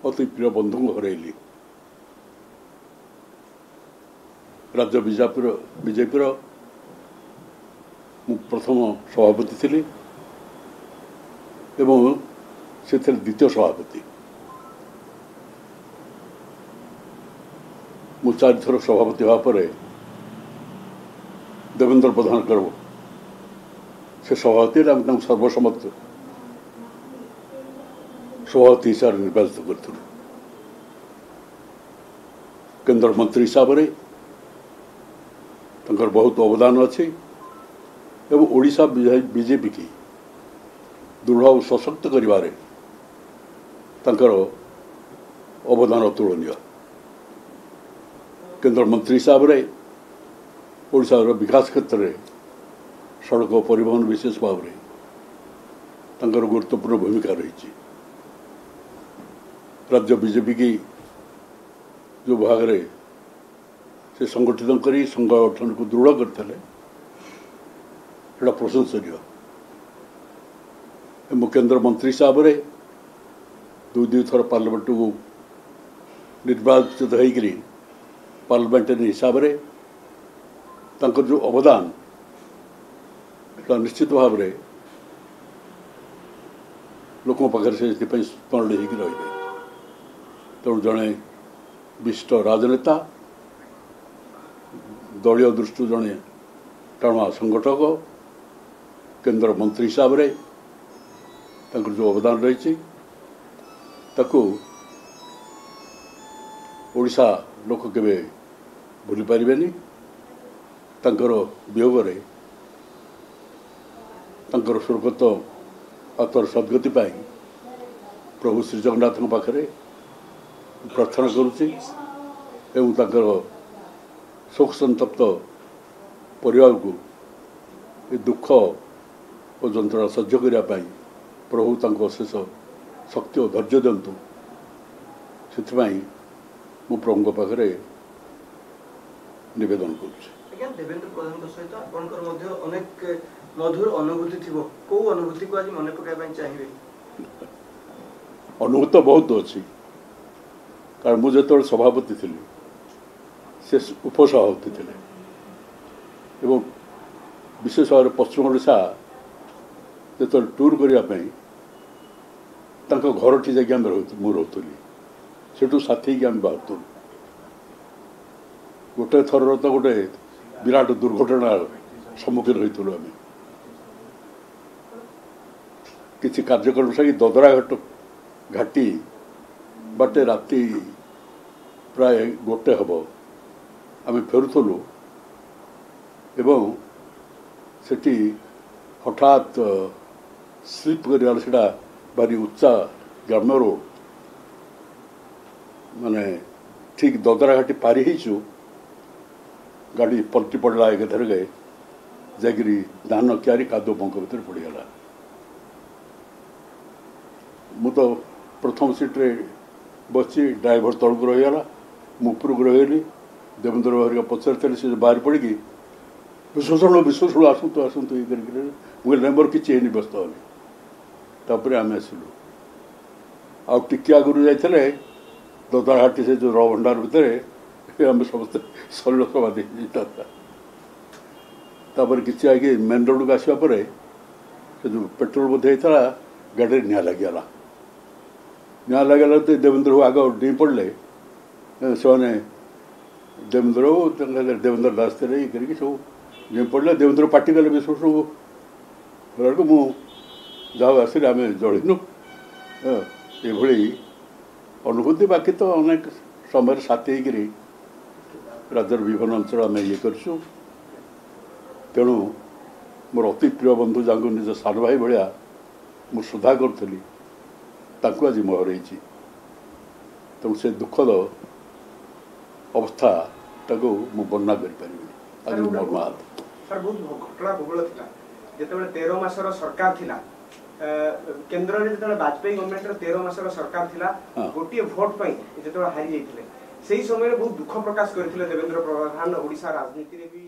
अति प्रिय बंधु हरैली। राज्य बीजेपी प्रथम सभापति थी एवं से द्वितीय सभापति। मु 4 थर सभापति होगा देवेंद्र प्रधान से सभापति सर्वसम्मत सभापति हिसाब से निर्वाचित करूँ। केंद्र मंत्री हिसाब से बहुत अवदान अच्छी एवं ओडिशा बीजेपी की दृढ़ और सशक्त करिबारे अवदान अतुलनीय। केंद्र मंत्री हिसाब से ओडिशा विकास क्षेत्र में सड़क परिवहन विशेष भाव में गुरुत्वपूर्ण भूमिका रही। राज्य बीजेपी की जो भाग रे से संगठित करी संगठन को दृढ़ करते प्रशंसनीय। केंद्र मंत्री हिसाब से दुई थर पार्लियामेंट को निर्वाचित होकर पार्लियामेंटारी हिसाब से जो अवदान निश्चित भाव में लोक पाखे से स्मरणीय हो रही। तेणु जड़े विशिष्ट राजनेता दलीय दृष्टि जड़े टाणुआ संगठक केंद्र मंत्री हिसाब से जो अवदान रही ओडिशा लोक केवे भूली पारिबेनी। वियोग स्वर्गत आत्मर सद्गति प्रभु श्री जगन्नाथ पाखे प्रार्थना करुच्ची एवं शोक संतप्त परिवार को ये दुख और जंत्रणा सह्य करने प्रभु शेष शक्ति और धैर्य दिंतु से प्रभु पाखे निवेदन करुच्ची। देवेंद्र प्रधान सहित अनेक मधुर अनुभूति थी को अनुभूति को आज मन पकाई चाहिए? अनुभूति तो बहुत अच्छी कारण मुझे जो सभापति थी से उपसभापति थे एवं विशेष भाव में पश्चिम ओडिशा जो टूर करने घर टी जा रोली से साथी आम बाहर गोटे थर तो गोटे विराट दुर्घटना सम्मुखीन होइतलु। आम किसी कार्यक्रम से ददरा घाटी बाटे राति प्राय गोटे हम आम फेरुलु एवं सेठी हठात स्लीप कर भारी उच्चा ग्राम्य रोड माने ठीक ददरा घाटी पारी होचु गाड़ी पलटी पड़ा एक धर गए जाकि धान क्यारी कादो बंक भर पड़गला। मु तो प्रथम सीट्रे बसी ड्राइवर तौक रहीगला मुपर को रही देवेंद्र बाबू पचार से बाहर पड़ी विश्वषण आसतु आसतु ये मुझे मोर किसी व्यस्त होनी तापर आम आसलु आगे आगुरी जाते ददारहाटी से जो र भंडार भितर आम समस्त शरीर सभा तापर किसी आगे मेन रोड को आसवा से जो पेट्रोल बोधे होता गाड़ी निआ लगिगला तो देवेंद्र बाबू आग डी पड़े से देवेंद्र दास थे ये करके सब जी पड़े देवेंद्र पार्टी कले विश्वास को मुझे आसिल आम जड़ीनु ये अनुभूति। बाकी तो अनेक समय साथी होकर राज्यर विभिन्न अंचल आम ये करूँ। तेणु मोर अति प्रिय बंधु जहाँ निज सान भाई भाया मुझे श्रद्धा करी आज मो हर तेणु से दुखद अवस्था मु वर्णना कर मर्माहत। सर बहुत घटना बहुल था जो 13 मासर सरकार थिला केंद्र में जो वाजपेयी गवर्नमेंट 13 मासर सरकार थिला गोटे भोट जो हारी जाते से समय बहुत दुख प्रकाश करते देवेंद्र प्रधान ओडिशा राजनीति में भी